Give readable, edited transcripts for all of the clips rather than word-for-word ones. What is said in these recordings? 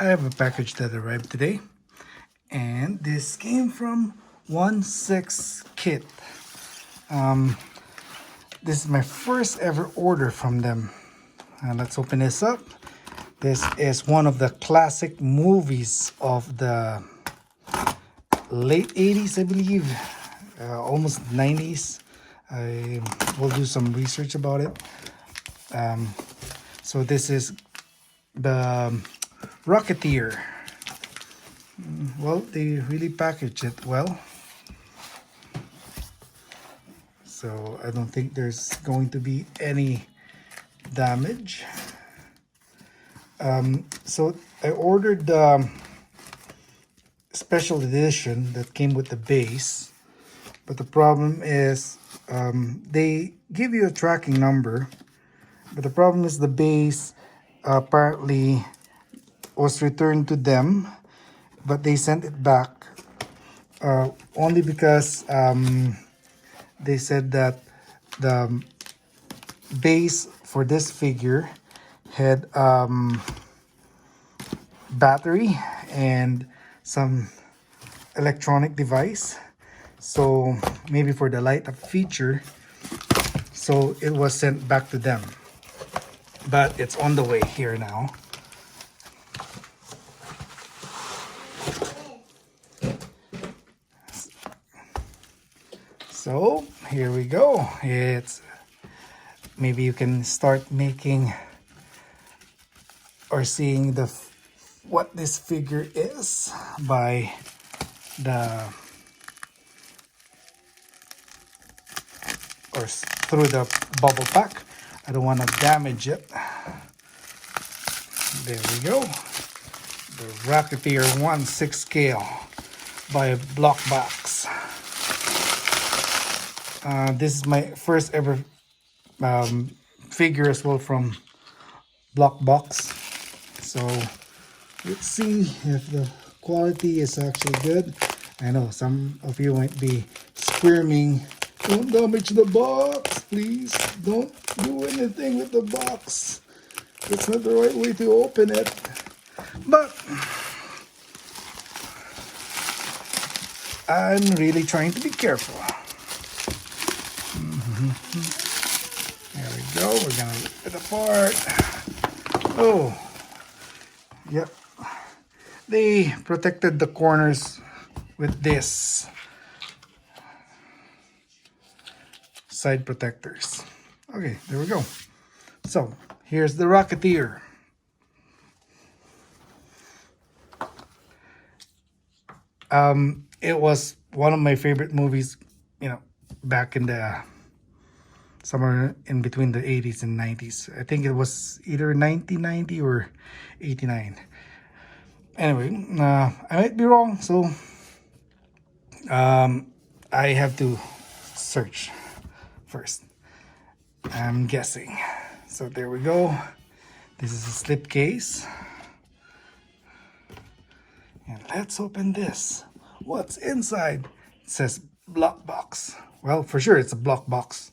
I have a package that arrived today, and this came from 1/6 Kit. This is my first ever order from them. Let's open this up. This is one of the classic movies of the late 80s, I believe, almost 90s. I will do some research about it. So this is the Rocketeer. Well, they really packaged it well. So I don't think there's going to be any damage. So I ordered the special edition that came with the base, but the problem is they give you a tracking number, but the problem is the base apparently was returned to them, but they sent it back only because they said that the base for this figure had battery and some electronic device, so maybe for the light up feature, so it was sent back to them, but it's on the way here now. So here we go. It's maybe you can start making or seeing the what this figure is by the or through the bubble pack. I don't want to damage it. There we go. The Rocketeer 1/6 scale by Block Box. This is my first ever figure as well from Block Box. So let's see if the quality is actually good. I know some of you might be squirming, don't damage the box, please. Don't do anything with the box. That's not the right way to open it. But I'm really trying to be careful. There we go. We're gonna rip it apart. Oh, yep. They protected the corners with this side protectors. Okay, there we go. So here's the Rocketeer. It was one of my favorite movies, back in the somewhere in between the 80s and 90s. I think it was either 1990 or 89. Anyway, I might be wrong, so I have to search first. I'm guessing. So there we go. This is a slip case. And let's open this. What's inside? It says Block Box. Well, for sure it's a Block Box.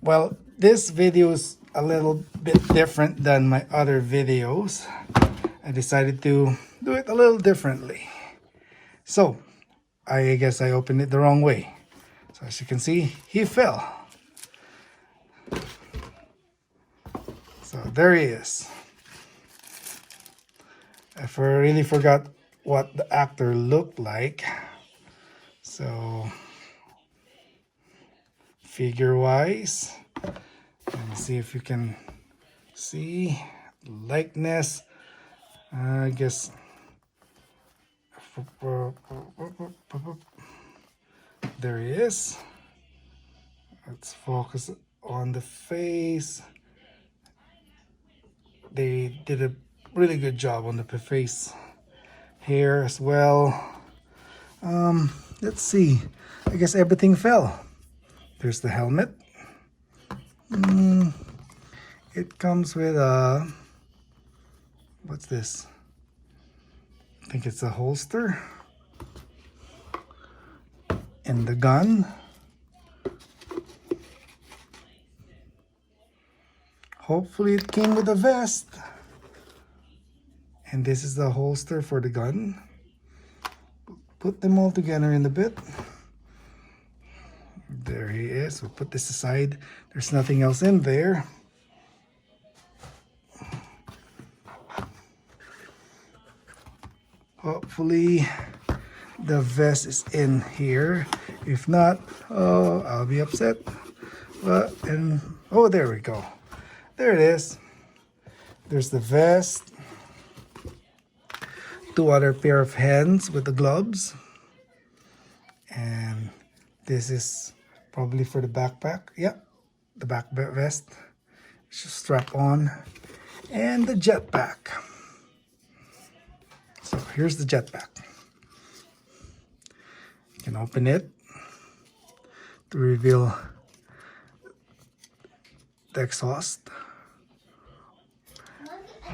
Well, this video is a little bit different than my other videos. I decided to do it a little differently. So, I guess I opened it the wrong way. So as you can see, he fell. So there he is. I really forgot what the actor looked like. So figure wise, let me see if you can see likeness. I guess there he is. Let's focus on the face. They did a really good job on the face here as well. Let's see. I guess everything fell. There's the helmet. It comes with a, what's this? I think it's a holster. And the gun. hopefully it came with a vest. And this is the holster for the gun. Put them all together in the bit. There he is. We'll put this aside. There's nothing else in there. Hopefully the vest is in here. If not, oh, I'll be upset. But, and oh, there we go. There it is. There's the vest. 2 other pair of hands with the gloves. And this is probably for the backpack. Yep, the back vest. Just strap on. And the jetpack. So here's the jetpack. You can open it to reveal the exhaust.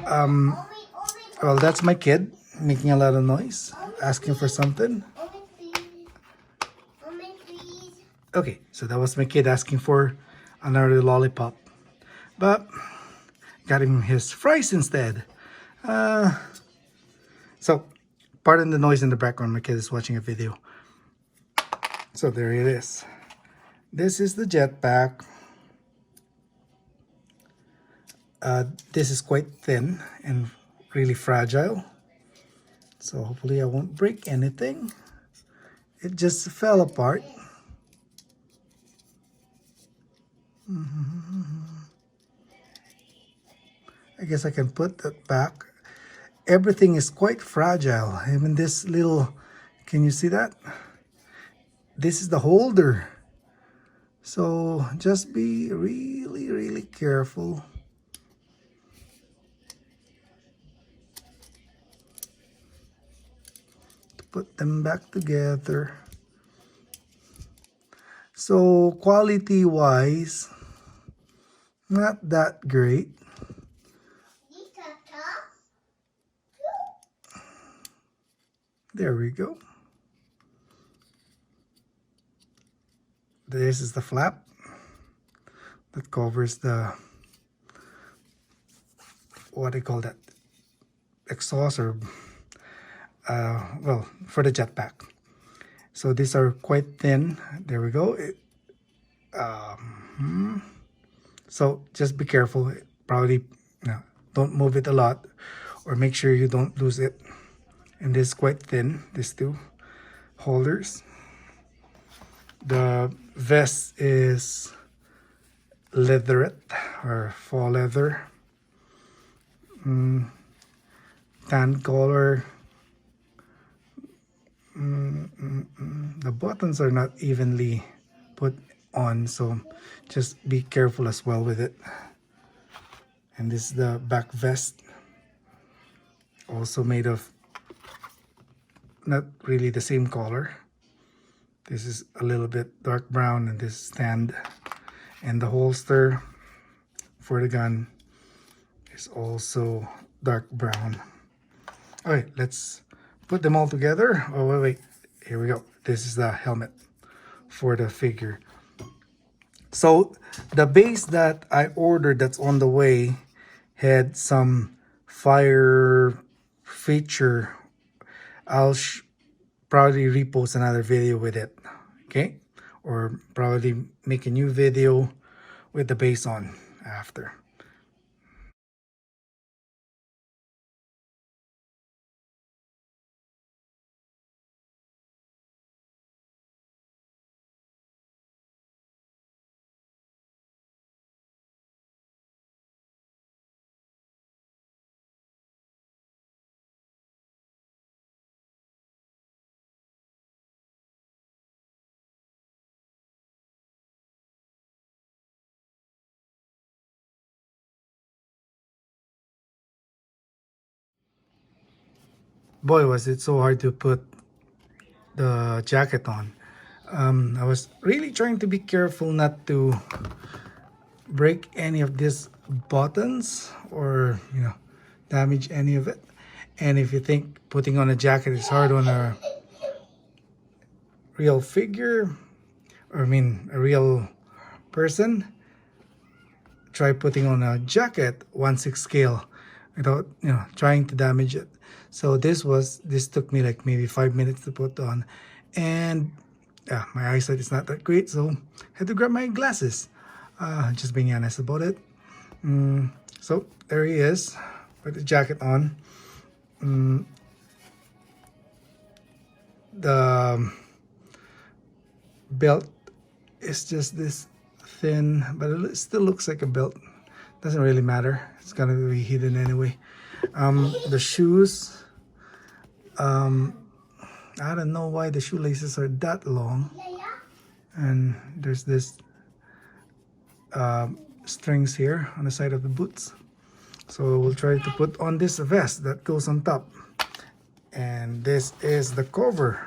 Well, that's my kid making a lot of noise, asking for something. Okay, so that was my kid asking for another lollipop, but got him his fries instead. So pardon the noise in the background, my kid is watching a video. So there it is. This is the jetpack. This is quite thin and really fragile, so hopefully I won't break anything. It just fell apart. I guess I can put that back. Everything is quite fragile. Even this little, can you see that? This is the holder. So just be really, really careful. To put them back together. So quality wise, not that great. There we go. This is the flap that covers the, what do you call that, exhaust, or well, for the jetpack. So these are quite thin. There we go. So just be careful. Probably don't move it a lot, or make sure you don't lose it. And this is quite thin, these 2 holders. The vest is leatherette or faux leather, tan color. The buttons are not evenly put on, so just be careful as well with it. And this is the back vest, also made of not really the same color. This is a little bit dark brown, and this is tanned. And the holster for the gun is also dark brown. All right, let's put them all together. Oh, wait. Here we go. This is the helmet for the figure. So the base that I ordered that's on the way had some fire feature. I'll probably repost another video with it, okay? Or probably make a new video with the base on after. Boy, was it so hard to put the jacket on. I was really trying to be careful not to break any of these buttons or damage any of it. And if you think putting on a jacket is hard on a real figure, or I mean a real person, try putting on a jacket 1/6 scale without trying to damage it. So this took me like maybe 5 minutes to put on, and yeah, my eyesight is not that great, so I had to grab my glasses. Just being honest about it. So there he is, with the jacket on. The belt is just this thin, but it still looks like a belt. Doesn't really matter, it's gonna be hidden anyway. The shoes, I don't know why the shoelaces are that long, and there's this strings here on the side of the boots. So we'll try to put on this vest that goes on top, and this is the cover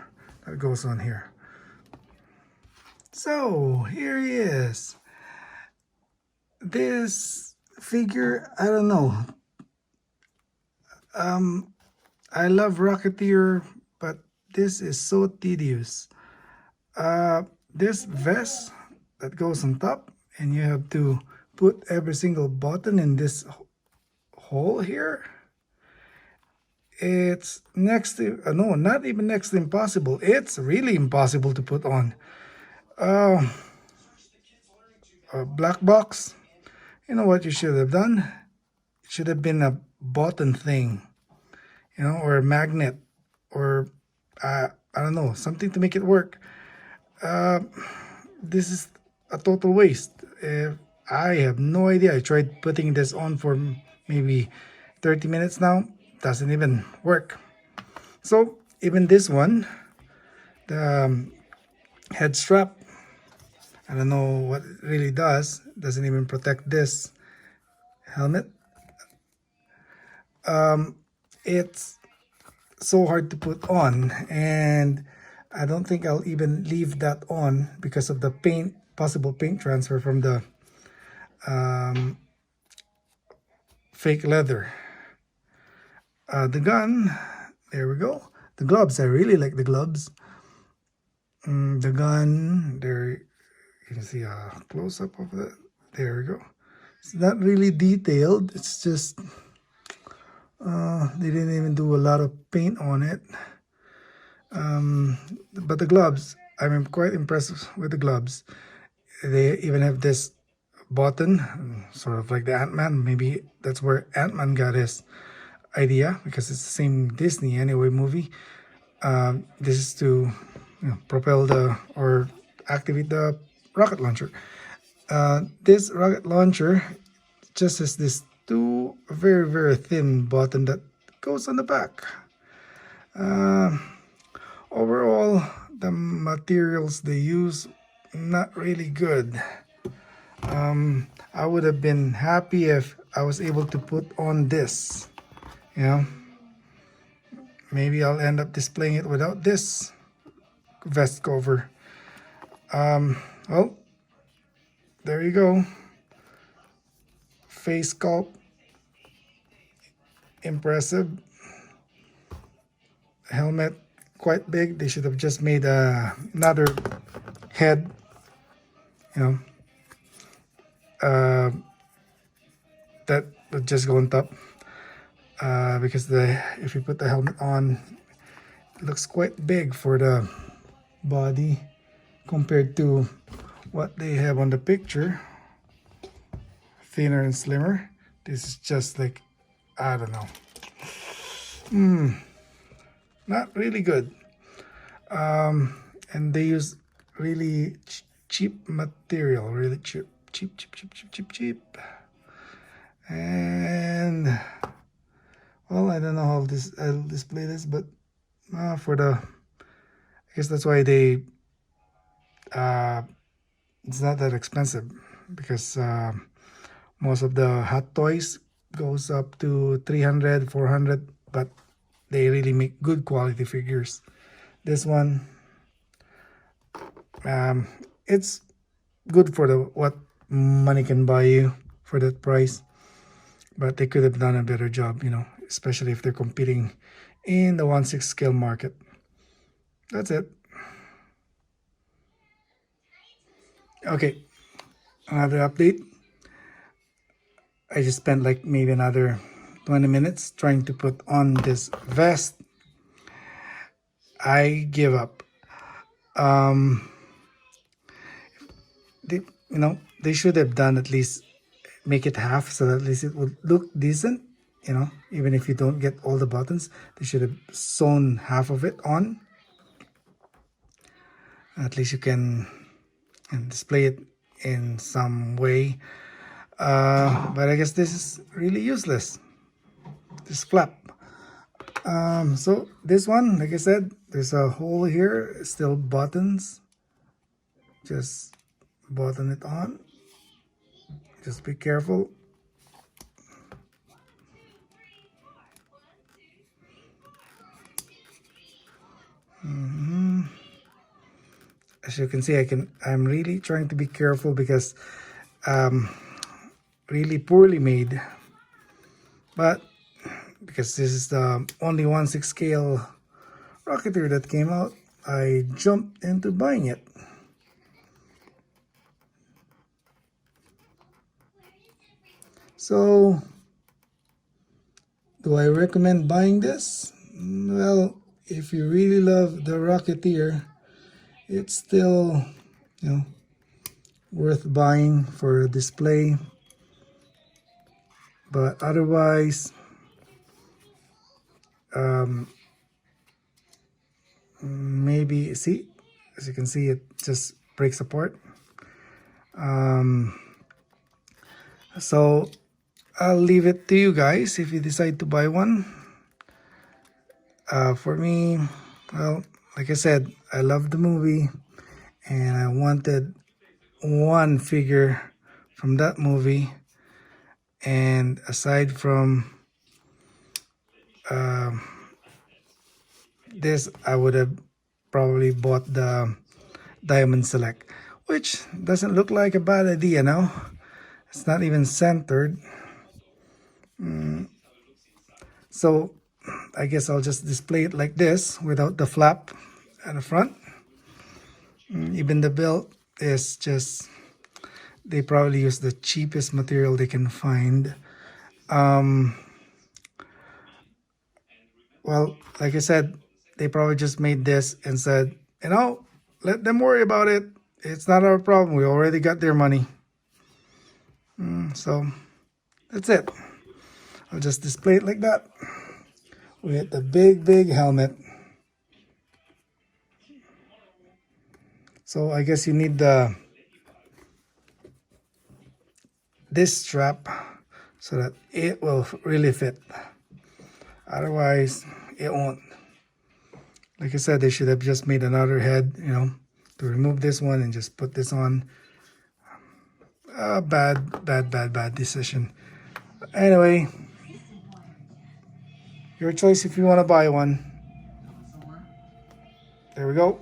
that goes on here. So here he is. This figure, I don't know. I love Rocketeer, but this is so tedious. This vest that goes on top, and you have to put every single button in this hole here. It's next to, no, not even next to impossible. It's really impossible to put on. A black box. You know what you should have done? It should have been a button thing, or a magnet, or I don't know, something to make it work. This is a total waste. I have no idea. I tried putting this on for maybe 30 minutes now. Doesn't even work. So even this one, the head strap, I don't know what it really does. Doesn't even protect this helmet. It's so hard to put on, and I don't think I'll even leave that on because of the possible paint transfer from the fake leather. The gun, there we go. The gloves, I really like the gloves. The gun, there you can see a close-up of that. There we go. It's not really detailed. It's just they didn't even do a lot of paint on it. But the gloves, I'm quite impressed with the gloves. They even have this button, sort of like the Ant-Man. Maybe that's where Ant-Man got his idea, because it's the same Disney anyway movie. This is to propel or activate the rocket launcher. This rocket launcher just has this two very, very thin button that goes on the back. Overall, the materials they use, not really good. I would have been happy if I was able to put on this. Maybe I'll end up displaying it without this vest cover. Well, there you go. Face sculpt, impressive. Helmet, quite big. They should have just made another head, that would just go on top. Because if you put the helmet on, it looks quite big for the body compared to what they have on the picture. Thinner and slimmer. This is just like, I don't know. Not really good. And they use really cheap material, really cheap. And well, I don't know how I'll display this, but I guess that's why they it's not that expensive, because most of the hot toys goes up to 300, 400, but they really make good quality figures. This one, it's good for what money can buy you for that price, but they could have done a better job, especially if they're competing in the 1/6 scale market. That's it. Okay, another update. I just spent like maybe another 20 minutes trying to put on this vest. I give up. Um, they, they should have done at least make it half so that at least it would look decent. Even if you don't get all the buttons, they should have sewn half of it on. At least you can display it in some way. But I guess this is really useless, this flap. So this one, like I said, there's a hole here, still buttons. Just button it on. Just be careful. As you can see, I'm really trying to be careful because really poorly made. But because this is the only 1/6 scale Rocketeer that came out, I jumped into buying it. So, do I recommend buying this? Well, if you really love the Rocketeer, it's still, worth buying for a display. But otherwise, maybe, see, as you can see, it just breaks apart. So I'll leave it to you guys if you decide to buy one. For me, well, like I said, I love the movie and I wanted one figure from that movie. And aside from this, I would have probably bought the Diamond Select, which doesn't look like a bad idea now. It's not even centered. So I guess I'll just display it like this without the flap at the front. Even the belt is just, they probably use the cheapest material they can find. Well, like I said, they probably just made this and said, let them worry about it. It's not our problem. We already got their money. So that's it. I'll just display it like that with the big helmet. So I guess you need this strap so that it will really fit. Otherwise, it won't. Like I said, they should have just made another head, to remove this one and just put this on. Bad decision. Anyway, your choice if you want to buy one. There we go.